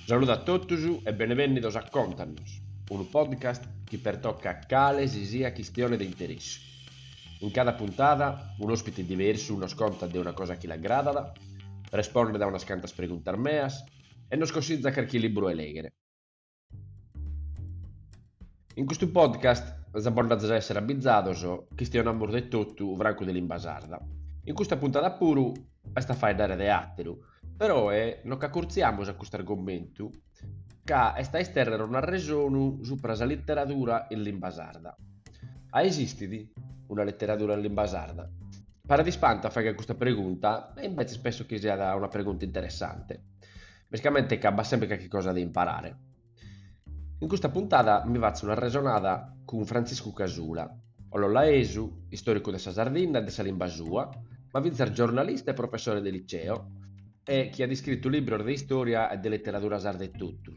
Saluto a tutti e benvenuti a Contanos, un podcast che pertocca cale sia questione di interesse. In cada puntata un ospite diverso nos conta di una cosa che l'aggrada, risponde da una scantas preguntas meas e nos consiglia qualche libro e legere. In questo podcast abbiamo già essere abbizzados che stiamo amor di tutto un branco dell'imbasarda. In questa puntata pure sta fai dare de atteru, però non accurziamo a questo argomento che sta esterrere una regione sopra la letteratura in limbasarda. Ha esistiti una letteratura in limbasarda? Pare di spanta fare questa pregunta e invece spesso che sia una pregunta interessante. Basicamente che ha sempre qualche cosa da imparare. In questa puntata mi faccio una ragionata con Francisco Casula, Ololaesu, storico della Sardegna e della Limbasua, ma vincer giornalista e professore del liceo, e che ha descritto libri di storia e di letteratura sarda e tutto,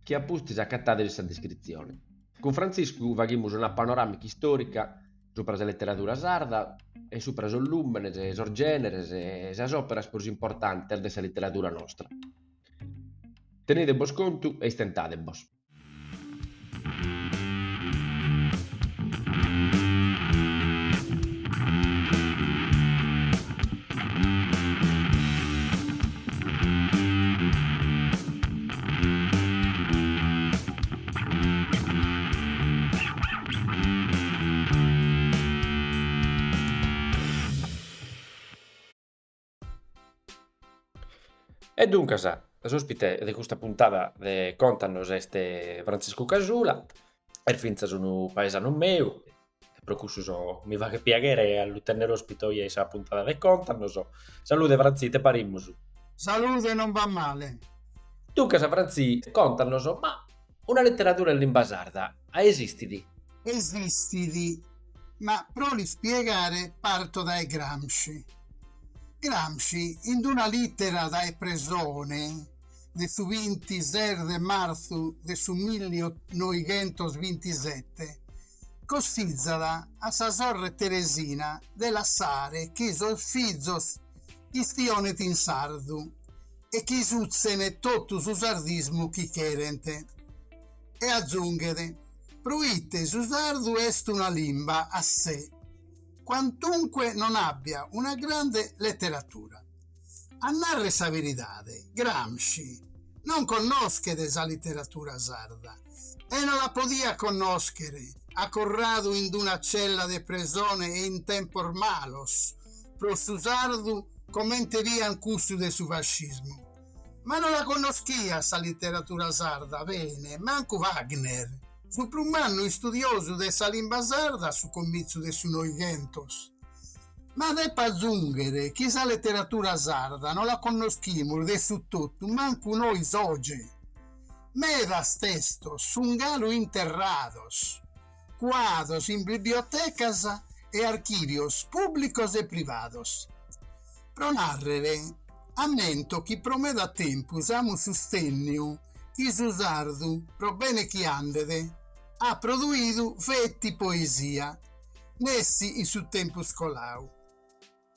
che ha posto già cattare questa descrizione. Con Francisco vaghiamo una panoramica storica sopra la letteratura sarda e sopra i lumeni, i generi e le opere più importanti della letteratura nostra. Tenete vos conto e stentate vos. E dunque, l'ospite di questa puntata de Contanos este Francisco Casula, finza sono paesano meu, per cui mi va che piacere all'uttenere ospite oggi questa puntata de Contanos. Salute Franzi, te parimus. Salute, non va male. Dunque, Franzi, Contanos, ma una letteratura in lingua sarda, ha esistiti? Esistiti, ma proli spiegare parto dai Gramsci. Gramsci, in una lettera dai presone, de su 26 de marzo de su 1927, costizzala a sa sorre Teresina della Sare che sos fizos istionet in sardu e chi suzzene tutto su sardismo chi cherente. E aggiungere, proitte su sardu est una limba a sé, quantunque non abbia una grande letteratura. A narre sa veridade, Gramsci non conoscere sa letteratura sarda e non la podia conoscere, accorrado in una cella de presone e in tempor malos, pro su sardu commenterian custo de su fascismo. Ma non la conoschia sa letteratura sarda bene, manco Wagner. Su prum'anno studioso de sa limba sarda su comizo de su noigentos. Ma deppa aggiungere che sa letteratura sarda non la conoschiamo de su tutto, manco noi soge. Medas textos sun galo interrados, quadros in bibliotecas e archivios públicos e privados. Pro narrere, ammento chi promeda tempus amus sustennio chi su sardu, pro bene chi andede, ha produido fetti poesia, nessi in su tempus colau.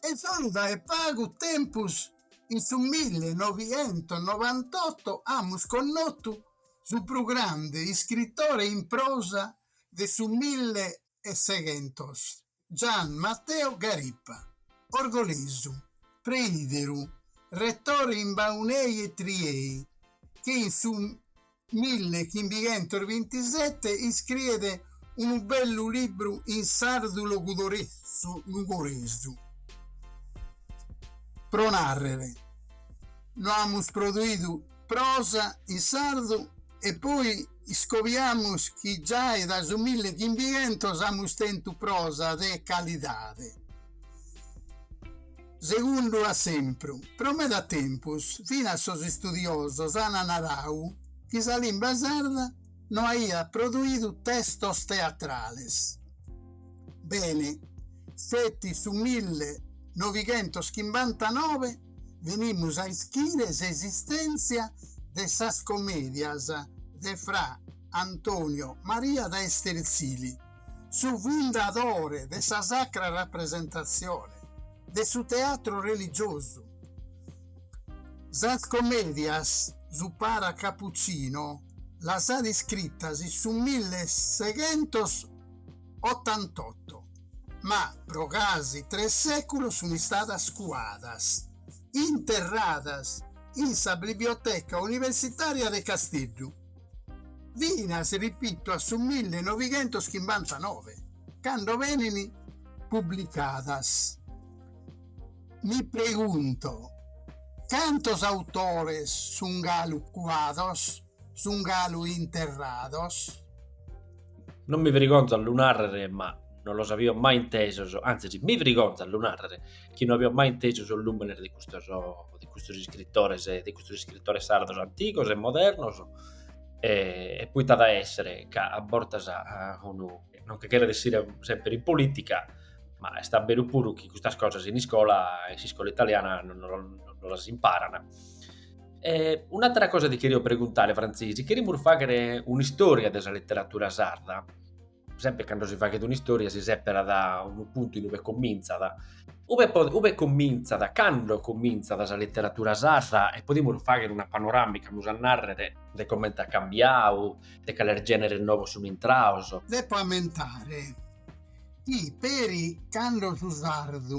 E sonda e pagu tempus in su 1998 amus connottu su più grande scrittore in prosa de su 1600, Gian Matteo Garippa, orgolesu, preideru, rettore in Baunei e Triei, che in su 1527 iscriede un bello libro in sardo lugoresu. Pro narrere, no amus produido prosa in sardo e poi scoviamus che già da su 1500 amus tentu prosa de calidade. Secondo a sempre, promeda tempus, fino a sos studiosos ananarau, che sa limba sarda non aveva produido textos teatrales. Bene, setti su 1959 venimus a ischire l'esistenza de sas comedias de fra Antonio Maria da Estercili, su fundadore de sa sacra rappresentazione de su teatro religioso. Sas comedias su para Cappuccino la sa iscrittasi su 1688, ma pro casi 3 secoli sono state scuadas, interradas in sa biblioteca universitaria de Castello. Vinas, ripito, su 1959, quando venini publicadas. Mi pregunto, ¿cuántos autores son galu cuados, son galu interrados? Non mi vergogno a lunarre, ma non lo sapevo mai inteso, anzi sì, mi vergogno a lunarre, che non avevo mai inteso sul numero di questi scrittori sardos anticos e modernos, e poi da essere che a borta uno, non che chiede di essere sempre in politica, ma sta bene pure che queste cose in scuola italiana non le si imparano. Un'altra cosa ti chiedo preguntare, Franzisi, che fare un'istoria della letteratura sarda? Sempre quando si fa che un'istoria si separa da un punto in cui comincia da quando comincia da letteratura sarda, e possiamo fare una panoramica, narrare di come è cambiato, di che genere nuovo sono entrato. Devo ammentare i peri quando su sardu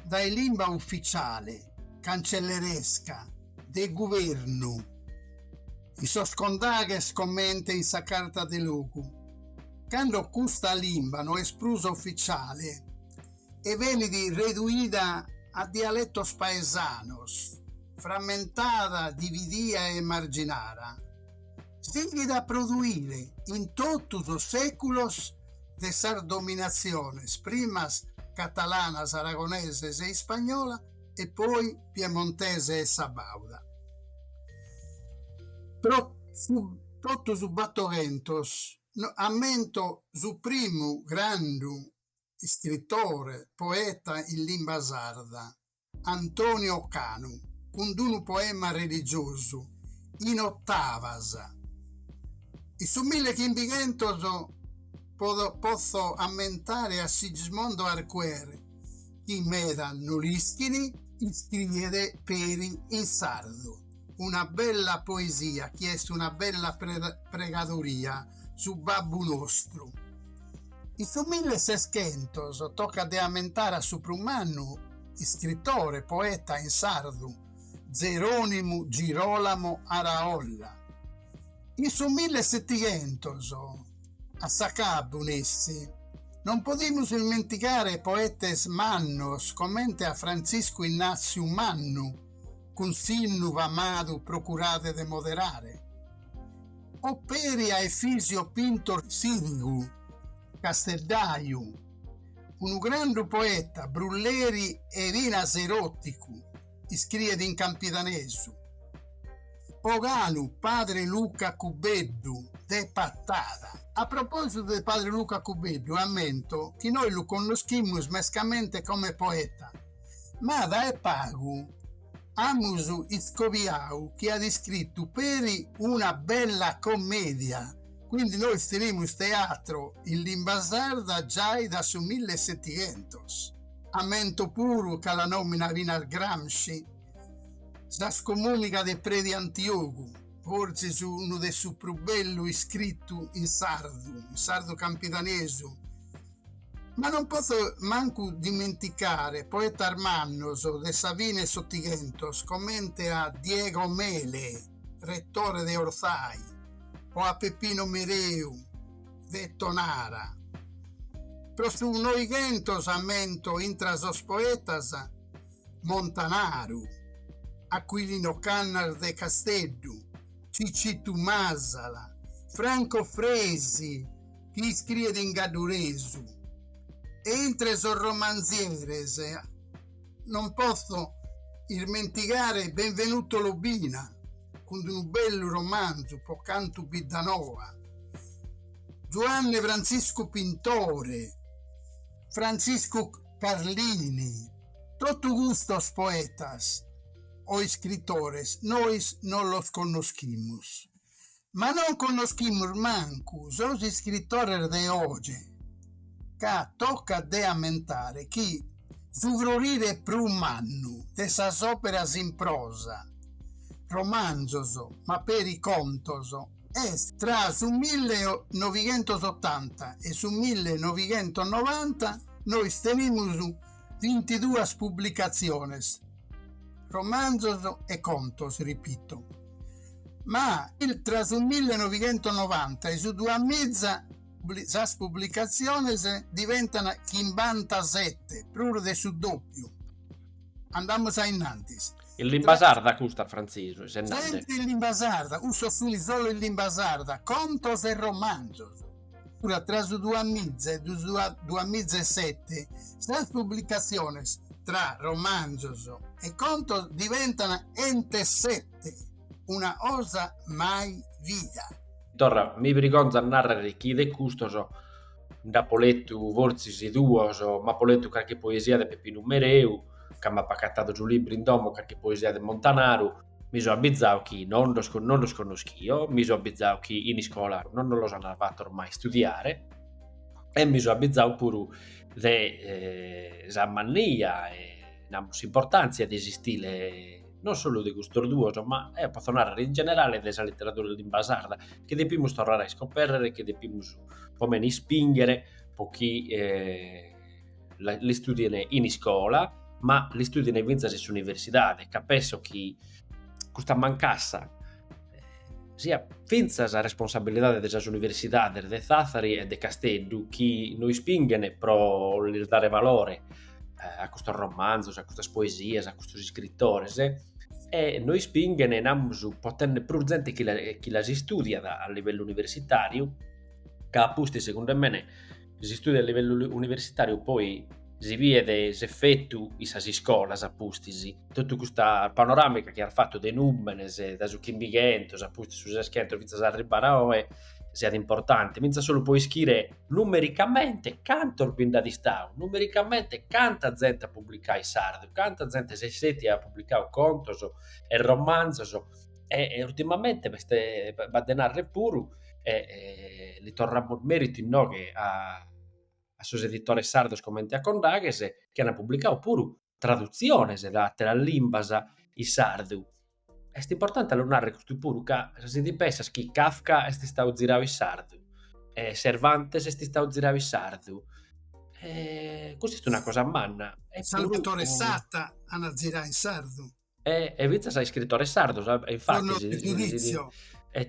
dai lingua ufficiale cancelleresca del governo i soscondaghes commenta in sa carta de lugu quando questa lingua non è esprusa ufficiale e viene riduita a dialettos paesanos, frammentata, dividida e marginata, sigli da produire in totus os seculos de sar dominaciones, primas catalanas, aragoneses e spagnola e poi piemontese e sabauda. Totus su battoventos ammento su primo grande scrittore, poeta in lingua sarda, Antonio Canu, con un poema religioso in ottavas. E su 1500 posso ammentare a Sigismondo Arquer, che meda Nulischini scrive peri in sardo, una bella poesia, che è una bella pregadoria su Babbu Nostru. In su 1600 tocca de ammentare a su prumannu scrittore, poeta in sardu, Geronimo Girolamo Araolla. In su 1700 a Sacabbu nessi non podemos dimenticare poetes mannos, commente a Francisco Ignazio Mannu, con sinnu vamadu procurate de moderare. Operi a Efisio Pintor Sirigu, Casteldaiu, un grande poeta, Brulleri e Vinas Eroticu, scrive in Campitanesu. Ogalu, padre Luca Cubeddu, de Pattada. A proposito del padre Luca Cubeddu, ammento che noi lo conosciamo mescamente come poeta, ma da Epagu amusu iscoviau che ha descritto peri una bella commedia. Quindi noi stiamo teatro in lingua sarda già da su 1700. Ammento pure che la nomina vina al Gramsci, la scomunica de Predi Antiogu, forse su uno dei suoi più belli scritto in sardo campitanesu. Ma non posso manco dimenticare poeta Armannos de Savine Sottigentos, commente a Diego Mele, rettore de Orzai, o a Peppino Mereu, de Tonara. Pro su noigentos ammento intras os poetas Montanaru, Aquilino Cannar de Castello, Cicitu Masala, Franco Fresi, che scrive in Gaduresu. E entre os romanzieres non posso dimenticare Benvenuto Lobina, con un bello romanzo, Pocantu Biddanova, Giovanni Francisco Pintore, Francisco Carlini, tutti gustos poetas o escritores, noi non los conoscimos. Ma non conoscimos manco los escritores de oggi, che tocca de ammentare che su florire prum'annu de sas operas in prosa, romanzos, ma per i contos, est tra su 1980 e su 1990 noi tenimus 22 pubblicazioni, romanzos e contos, ripeto. Ma tra su 1990 e su 2000 le pubblicazioni diventano 57, pure su doppio. Andiamo a innanti. Il limbasarda costa francese, Sempre il limbasarda, uso solo il limbasarda, contos e romanzos. Ora tra su 2000 e 2007 le pubblicazioni tra romanzos e contos diventano 27, una cosa mai vista. Torra, mi vergogno a narrare chi de custoso da poletto vorzi duoso, ma poletto qualche poesia di Peppino Mereu, che mi ha paccattato giù libri in domo, qualche poesia di Montanaro. Mi sono abbizzao chi non lo sconosco io, mi sono abbizzao chi in scuola non lo hanno fatto ormai studiare, e mi sono abbizzao pure de Zammannia e l'importanza di esistere non solo di questo duoso, ma posso narrare in generale della letteratura dell'imbasarda, che dobbiamo tornare a scoprire, che dobbiamo come spingere pochi li studiano in scuola, ma li studiano in università, capisco che questa mancassa sia finza la responsabilità delle università, de Zazzari e de Castello, che noi spingono per dare valore a questo romanzo, a queste poesie, a questi scrittori, e noi spingono a poter presente chi la si studia a livello universitario, che appunto secondo me si studia a livello universitario, poi si vede l'effetto in queste scuole, appunto, tutta questa panoramica che ha fatto dei numeri, da su Chimbigento, appunto, su Schiento, fino a arrivare a noi, sia importante, senza solo poi scrivere numericamente quanto il binda di stau, numericamente quanta gente ha pubblicato i sardo, quanta gente si senti ha pubblicato contos e romanzos, e ultimamente va a denarre pure, e li torniamo merito in noi che a sus editores sardos come a Condaghes, che hanno pubblicato pure traduzioni della lingua in sardo. È importante allonare questo pure che si pensa che Kafka è stato girato in sardo, e Cervantes è stato girato in sardo. Questa è una cosa manna. Salvatore Satta hanno girato in sardo. E Vizza sei scrittore sardo, infatti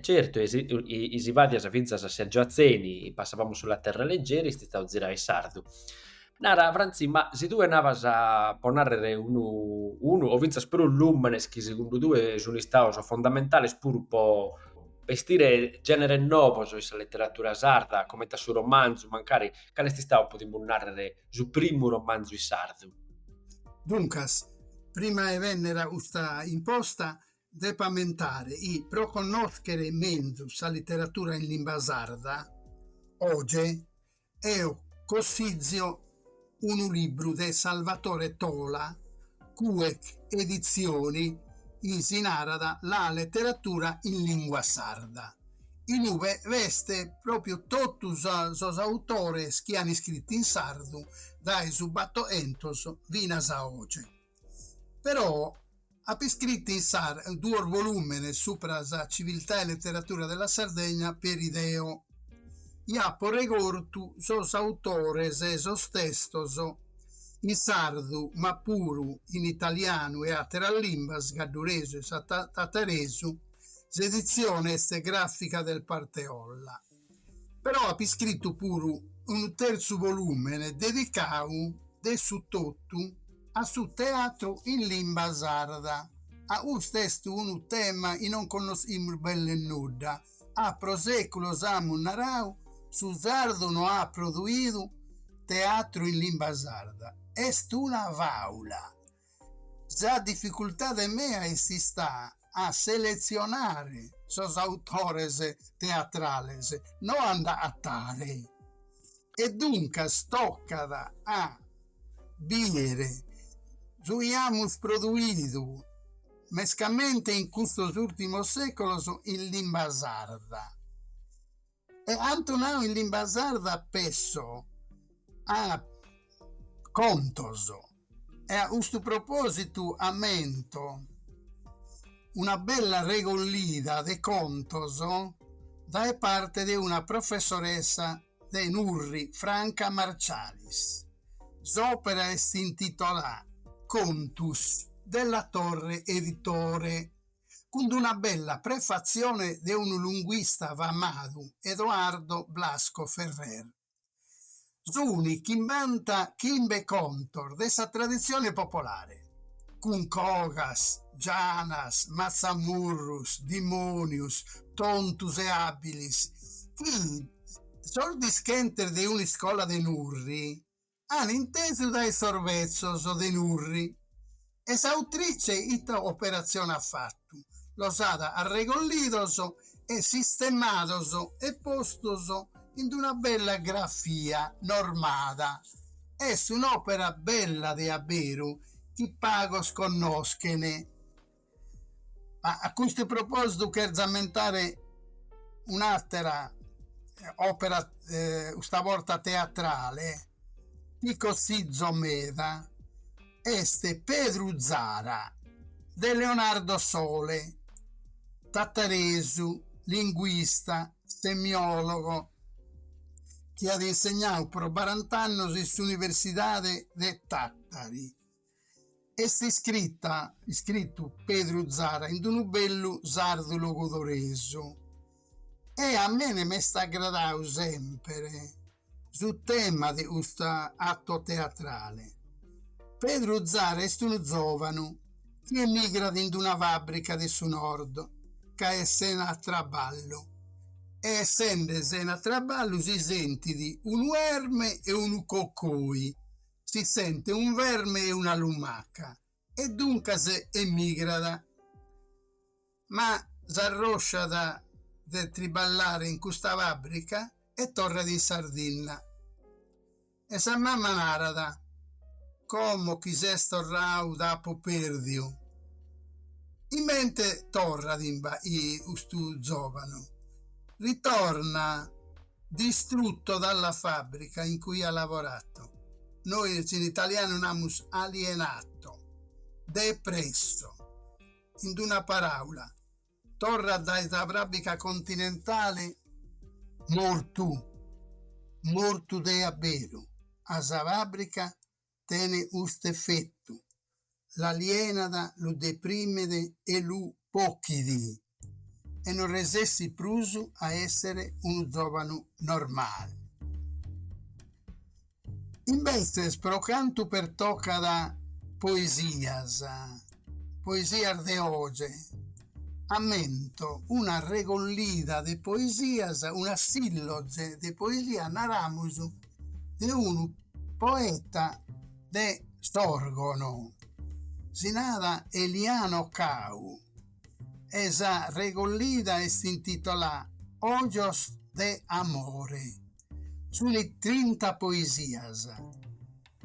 certo, i vadias Vizza a Sergioazzeni, passavamo sulla terra leggeri, sti stavo girai sardo. Nara, Franzi, ma se tu andavas a ponarre uno o Vizza spero un lumenes che secondo due sono stati fondamentali pur un po' vestire genere nuovo su questa letteratura sarda, come su romanzo, magari che sti stavo potendo narrare su primo romanzo in sardo. Duncas, prima e vennera usta imposta depamentare i pro conoscere meglio la letteratura in lingua sarda, oggi io consiglio un libro di Salvatore Tola, cue edizioni in narada la letteratura in lingua sarda. In dove veste proprio tutti i autori che hanno scritto in sardo, dai subatto entos vinas a oggi. Però ha scritto in sardo 2 volumi sopra la civiltà e letteratura della Sardegna per ideo. E ha porregortu sos autores e sos testos in sardo, ma pure in italiano e altre lingue, gadduresu e tataresu, l'edizione grafica del Parteolla. Però ha scritto pure un terzo volume dedicato de su tutto a su teatro in lingua sarda. A questo un tema e non conosciamo bene nulla. A prosecolo siamo narrao su sardo non ha prodotto teatro in lingua sarda. È una vaula. La difficoltà di me sta a selezionare sos autores teatrales, non adattare. E dunque tocca a dire abbiamo prodotto mescamente in questo ultimo secolo in lingua sarda. E Antonio in lingua sarda pesso a contos. E a questo proposito aumento una bella regolida de contos da parte de una professoressa de Nurri, Franca Marcialis. L'opera è intitolata Contus della Torre Editore, con una bella prefazione di un linguista famado, Edoardo Blasco Ferrer. Zuni che inventa Kimbe Contor dessa tradizione popolare, con Cogas, Gianas, Mazzamurrus, Dimonius, Tontus e Abilis, che sordi schenter di una scuola de Nurri hanno inteso dai sorvezzos de Nurri. Esa autrice ita operazione ha fatto, losada arregollidoso e sistemadoso e postoso in una bella grafia normada. È un'opera bella de Aberu, chi pagos conoscene. Ma a questo proposito quero zammentare un'altra opera, stavolta teatrale, di così zomeda, este Pedro Zara, de Leonardo Sole, tattaresu, linguista, semiologo, che ha insegnato per 40 anni all'Università de Tattari. È scritto Pedro Zara in un bello sardo logodoreso. E a me mi sta aggradato sempre sul tema di questo atto teatrale. Pedro Zara è un giovane che emigra in una fabbrica del nord, che è sena a traballo. E essendo sena a traballo si sente di un verme e un coccoi, si sente un verme e una lumaca, e dunque si emigra. Ma s'arroscia da triballare in questa fabbrica e torna in Sardegna. E sa mamma narada, come chi se storrau da poperdio. In mente torna questo giovane. Ritorna distrutto dalla fabbrica in cui ha lavorato. Noi in italiano namus alienato, depresso. In una parola, torna dalla fabbrica continentale morto de Aberu. A sa fabbrica tiene questo effetto. L'alienada lo deprimede e lo pochidi e non resessi prusu a essere un giovane normale. Invece sprocanto per tocca da poesia de oggi, ammento una regollida de poesias, una silloge de poesia naramus de un poeta de Storgono, sinada Eliano Cau. Esa regollida è intitolata Ojos de Amore, sulle 30 poesias,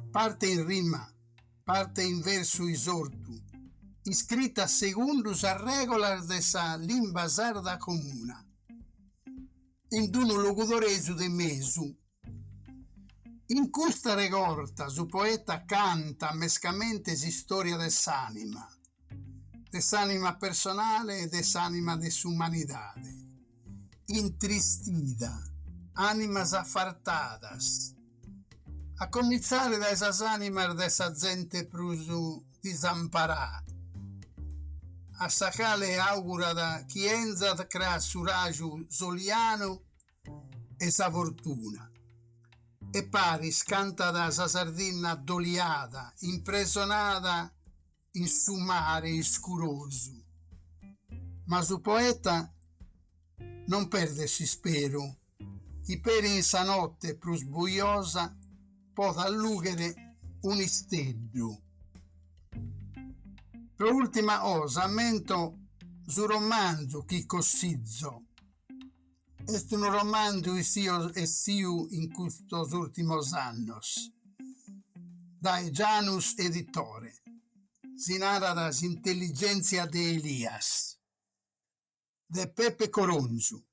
parte in rima, parte in verso isortu, iscritta secondo sa regola de sa limba sarda comuna, in uno locutoresu de mesu. In questa regorta su poeta canta mescamente si storia de s'anima personale e de s'anima de s'umanidade, intristida, animas affartadas, a cominciare da esas animas de sa gente prusu disamparà, a sa cale augura da chienza crea su raju soliano e sa fortuna. E Paris canta da sa Sardegna doliata, impressionata in su mare scuroso. Ma su poeta non perdersi spero, chi per in sa notte plus buiosa può allughere un isteggio. Per ultima cosa ammento su romanzo chi cossizzo. È un romanzo e siu in questi ultimi anni, dai Janus Editore. Si narra da Intelligencia de Elias, de Pepe Coronzu,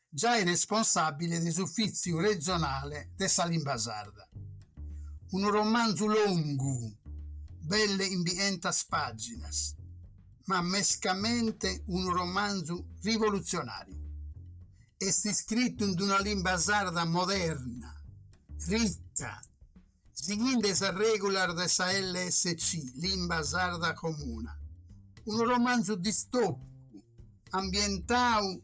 già il responsabile dell'uffizio regionale de Salimba Sarda. Un romanzo lungo, belle in 200 pagine, ma mescamente un romanzo rivoluzionario. È scritto in una lingua sarda moderna, ricca, seguendo la regola della LSC, lingua sarda comune. Un romanzo distopico, ambientato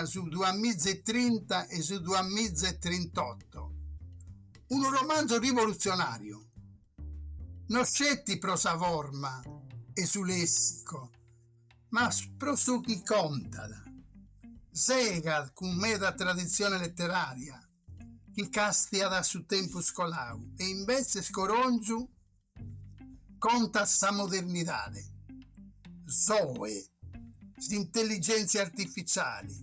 su 2030 e su 2038. Un romanzo rivoluzionario. Non scetti pro sa forma e su lessico, ma pro su chi conta. Sega con meda tradizione letteraria, chi castia da su tempo scolau, e invece scorongiu conta sa modernidade. Zoe, intelligenze artificiali.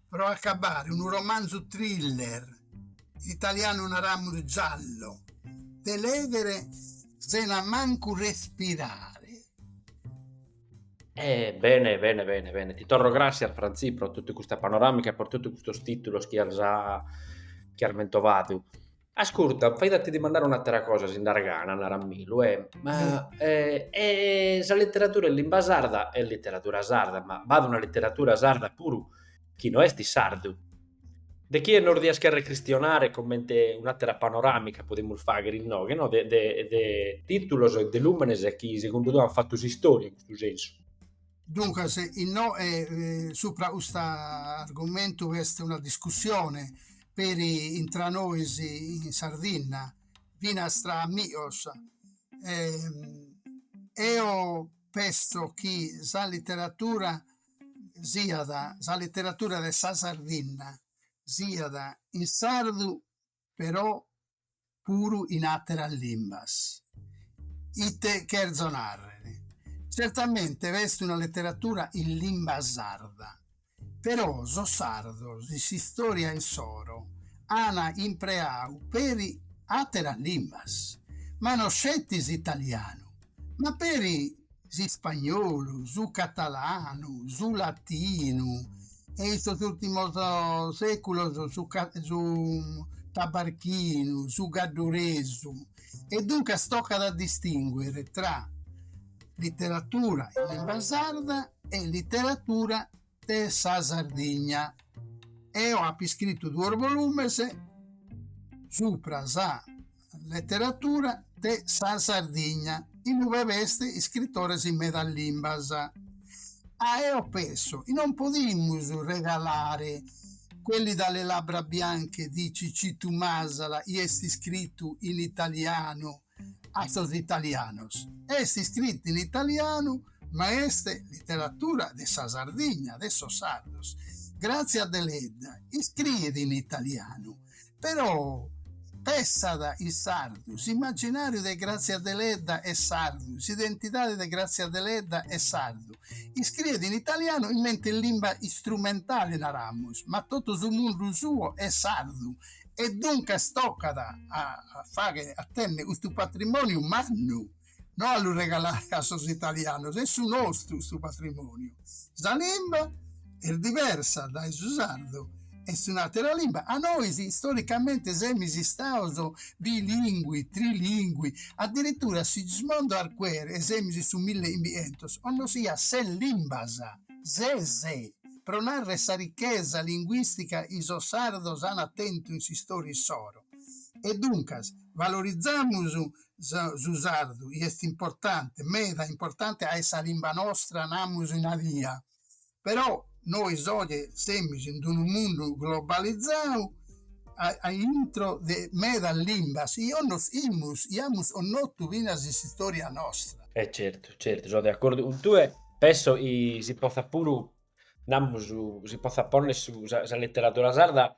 Pro accabare un romanzo thriller, in italiano naramur giallo, de legere se la manco respirare. Bene. Ti torno grazie al Franzi per tutta questa panoramica e per tutto questo titolo che ha già mentovato. Ascolta, fai da te di mandare un'altra cosa sin da ragana, Naramilu, ma la letteratura in lingua sarda è letteratura sarda, ma vado una letteratura sarda pure chi non è sti sardo. De chi è non riesce a recristionare commente un'altra panoramica, potremmo fare, no? Che no, de titoli e de lumenes che secondo te hanno fatto storia in questo senso. Dunque, se il no è sopra questo argomento, questa è una discussione per intra noi in Sardegna, vina stra amios. Io penso che la letteratura sia la letteratura della Sardegna sia in sardo, però pure in altre limbas. Ite cherzonare. Certamente veste una letteratura in lingua sarda, però so sardo si storia in soro, ana impreau peri atera limbas, ma non scettis italiano, ma peri si spagnolo, su catalano, su latino, e in questo ultimo secolo su tabarchino, su gadduresu, e dunque stocca da distinguere tra letteratura in lingua sarda e letteratura de sa Sardegna. E ho scritto 2 volumi sopra sa letteratura de sa Sardegna, in dove veste scrittore in medallimbas. Io penso, non possiamo regalare quelli dalle labbra bianche di Ciccitu Masala, esti scritto in italiano a los italianos. Esti scritto in italiano, ma este letteratura de sa Sardegna, de sos sardos. Grazie a Deledda, scrive in italiano, però pessada il sardus, immaginario de Grazia Deledda è sardus, identità de Grazia Deledda è sardo. Scrive in italiano in mente lingua strumentale naramos, ma tutto sul mondo suo è sardo. E dunque stocca a fare a tenere questo patrimonio umano, non a lo regalare a sos italianos, è su nostro questo patrimonio. La lingua è diversa dal sardo, è su un'altra lingua. A noi storicamente siamo stati bilingui, trilingui, addirittura si smondo arquere e siamo su 1500, non sia se limbas, se. Per narrare questa ricchezza linguistica, i sardos hanno attento in storia soro. E dunque, valorizziamo su sardo, è importante, meda importante a questa lingua nostra, namus in via. Però noi oggi siamo in un mondo globalizzato, a intro de meda limbas, io nos iamos o notu vinas di storia nostra. Certo, sono d'accordo. Tu penso si possa pure si possa porre su la letteratura sarda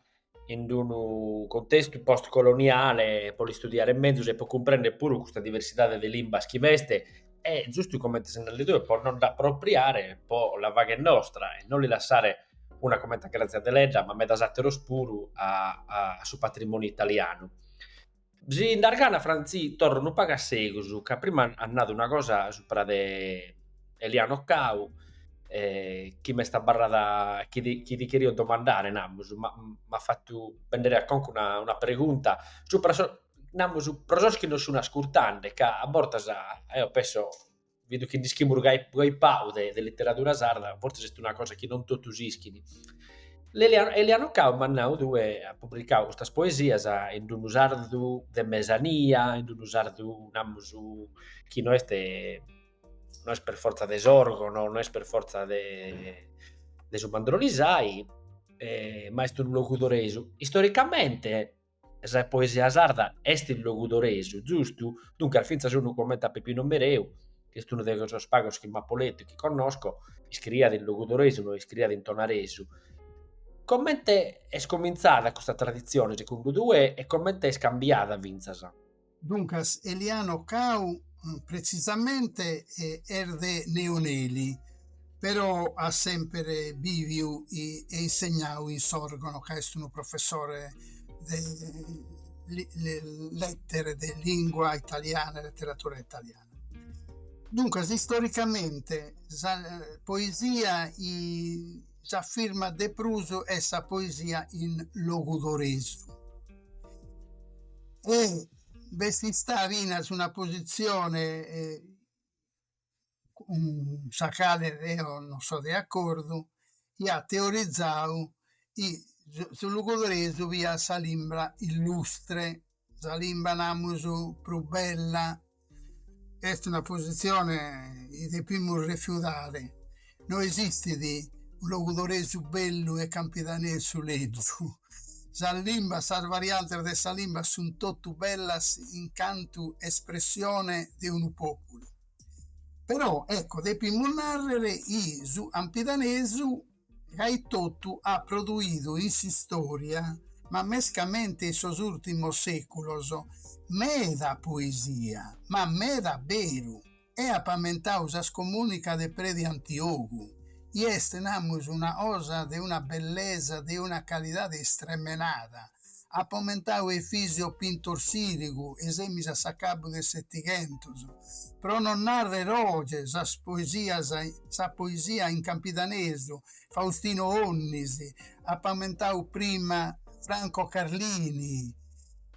in un contesto post-coloniale, poi studiare in mezzo e poi comprendere pure questa diversità delle lingue che veste, è giusto come ti sembra le due, per non appropriare un po' la vaga nostra e non li lasciare una commenta grazie a Deleggia, ma metà lo spuru a suo patrimonio italiano. In Dargana, Franzi, torno un paga segusu, che prima ha nato una cosa sopra de Eliano Cau, chi mi sta barrata, chi di queria domandare, namus, ma ha fatto prendere a conto una pregunta, namus, prososchi non sono ascoltante, che a volte io penso vedo che dischimur gai pau de letteratura sarda, forse è una cosa che non tutti ischini. Eliano Cau mannau due ha pubblicato queste poesie in un sardu de mesania, in un sardu namusu chi no no es per forza de sorgo, no es per forza de su mandronisai, ma est un locudoresu. Storicamente, la poesia sarda est il locudoresu, giusto? Dunque, al fin uno commenta Pepino Mereu, che è uno dei cose pagos che mi ha poletto, che conosco, iscria del locudoresu, non iscria del tonaresu. Commente è scominciata questa tradizione, secondo due, e commente è scambiata, Vinzasa? Dunque, Eliano Cau precisamente er de Neoneli, però ha sempre viviu e insegnato in Sorgono, che è un professore di lettere, di lingua italiana, letteratura italiana. Dunque, storicamente, la poesia già firma de Pruso è sa poesia in logudoresu. E si sta in una posizione un sacale non so di accordo, e ha teorizzato sul logudoresu via Salimbra illustre, Salimba namusu più bella. È una posizione di primo rifiutare. Non esiste di un logudoresu bello e campidanesu leggiu. Salimba, sa variante de Salimba sunt tutto bellas in canto espressione di un popolo. Però, ecco, de primo narrere su ampidanesu che tutto ha prodotto in storia, ma mescamente in sos ultimos seculos, meda poesia, ma meda veru, e ha pamentau sas comunica de predi Antiogu, y namus una cosa de una belleza, de una calidad estremenada, ha pamentau Efisio Pintor Sirigu, esemis a sacabu de Settigentos, pro non narre roge, sa poesia in campidanesu, Faustino Onnisi, ha pamentau prima Franco Carlini,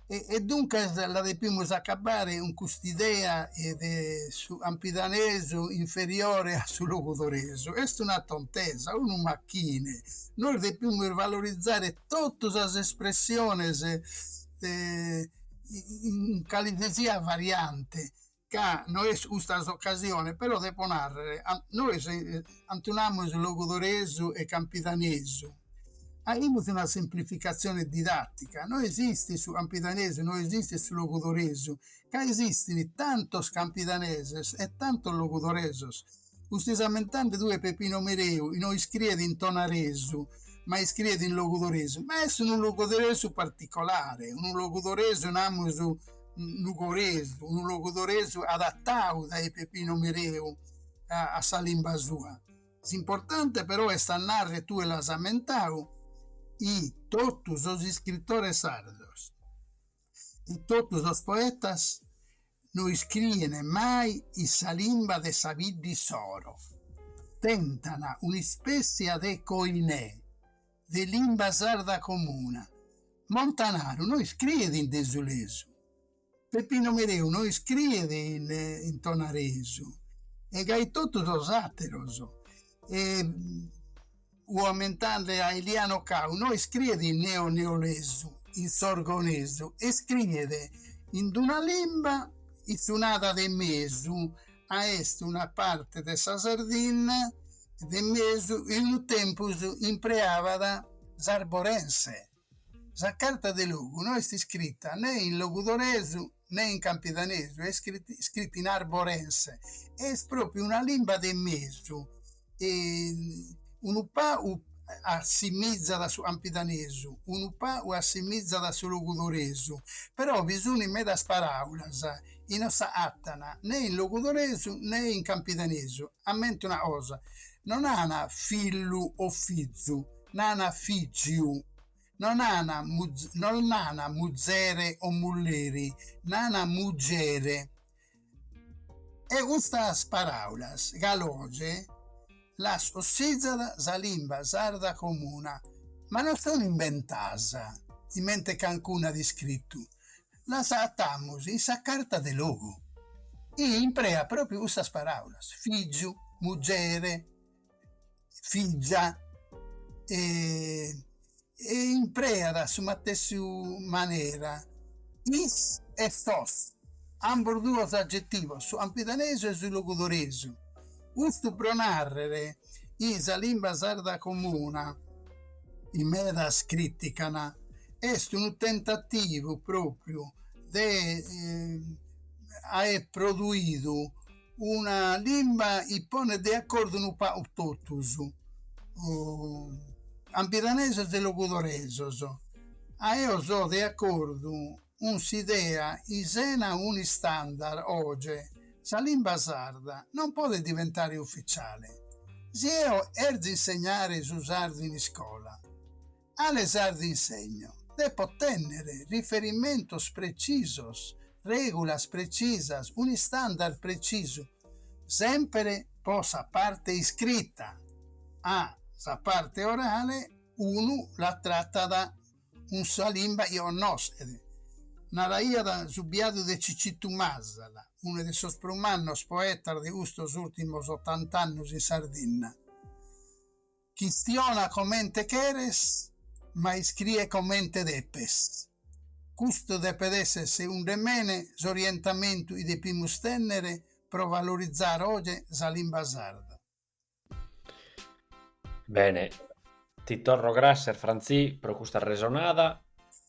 e dunque la dobbiamo acabare con quest'idea su ampidanesu inferiore a su logudoresu. È una tontesa, una macchina. Noi dobbiamo valorizzare tutte le espressioni in calidesia variante, che non è questa occasione, però devo narrare. Noi antoniamo logudoresu e campidanesu. Abbiamo una semplificazione didattica, non esiste su campidanesu, non esiste su logudoresu, che esistono tanto campidaneses e tanto logudoresos. Ustisamente due Pepino Mereu, non scrive in tonaresu, ma scrive in logudoresu, ma è un logudoresu particolare, un logudoresu namusu lugoresu, un logudoresu adattato dai Pepino Mereu a Salimba sua. L'importante però è narrare tu e la samentau, y todos los escritores sardos y todos los poetas no escriben mai y Salimba de Savid di Soro. Tentana un'especie de coiné, de limba sarda comuna. Montanaro non scrive in desulesu. Pepino Mereu non scrive in tonaresu. E gai todos los ateros. Aumentando a Eliano Cau, noi scrive in neolesu, in sorgonesu, e scrive in una limba isunata de mesu, a est una parte de sa Sardina, de mesu, in un tempus impreavada zarborense. La carta de Lugu non è scritta né in logudoresu né in campidanesu, è scritta in arborense. È proprio una limba de mesu. Un'upa assimizzata su ampidanesu, un'upa assimizzata su logudoresu, però bisogna meda paraulas in nostra attana né in logudoresu né in campidanesu. Ammento una cosa, non hanno fillu o fizzu, non hanno figiu, non hanno muzzere o mulleri, non hanno muggere. E queste paraulas galoge las ossizzada sa limba sarda comuna, ma non sono inventasa, in mente cancuna di scritto. La sattamus in sa carta de logo. e imprea proprio queste parole, figlio, muggere, figlia, e imprea da su stessa maniera is e sos, ambos due aggettivi, su ampidanese e su logudorese. Questo pronarrere isa lingua sarda comuna, in meda scritticana, è un tentativo proprio di aver prodotto una lingua e pone di accordo un po' totus, ampidanese e logudorese. Io so di accordo un s'idea isena un standard oggi, la lingua sarda non può diventare ufficiale. Se io erzo insegnare su sardo in scuola, alle sardi insegno, devo tenere riferimenti precisi, regole precise, un standard preciso, sempre posa parte iscritta a sa parte orale, uno la tratta da un sua lingua io nostre. Naraia da Zubiado de Ciccitu Mazzala, uno dei sos prumannos poetas de estos últimos 80 anni in Sardegna. Chistiona commente queres, ma iscrie commente depes. Custo deve essere un remene s'orientamento e di primus tenere pro valorizzare oggi la lingua sarda. Bene, ti torno grazie Franzi per questa resonata.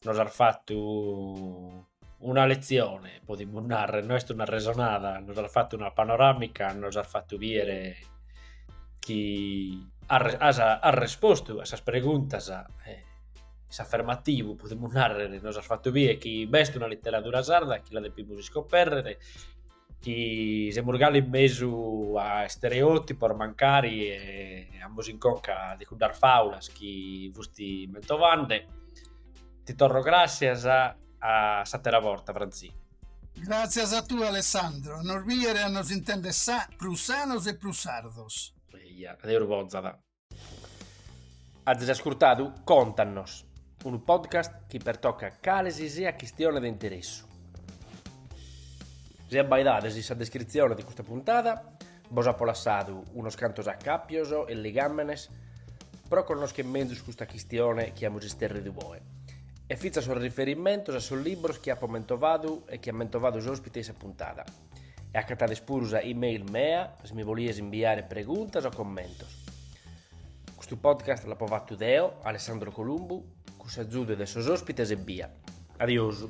Nos ha fatto una lezione, potremmo narrare, non è una resonata, nos ha fatto una panoramica, nos ha fatto vedere chi ha risposto a queste pregunte, es affermativo, potremmo narrare, nos ha fatto vedere chi veste una letteratura sarda, chi la dobbiamo scoprire, chi si murgala in mezzo a stereotipi per mancari e ambos in conca di cudar faulas chi vusti mentovande. Ti torno grazie a satera volta, Franzi. Grazie a tu, Alessandro. Nos viere a nos intende prusanos e prusardos. Adeu bozzada. Has ascoltato Contanos, un podcast che pertocca calesi sia questione di interesse. Se abbaidate la descrizione di questa puntata, vos ha polassato unos cantos a cappioso e legamenes, però conosco in mezzo questa questione che amo esterri di voi. E fizza sul riferimento a sul libro che ha mentovato e che ha mentovato os ospiti questa puntata. E accatate spurus a email mea se mi volies inviare pregunte o commenti. Questo podcast l'ha provato Deo, Alessandro Columbu, con s'aggiude dei suoi ospiti e via. Adios.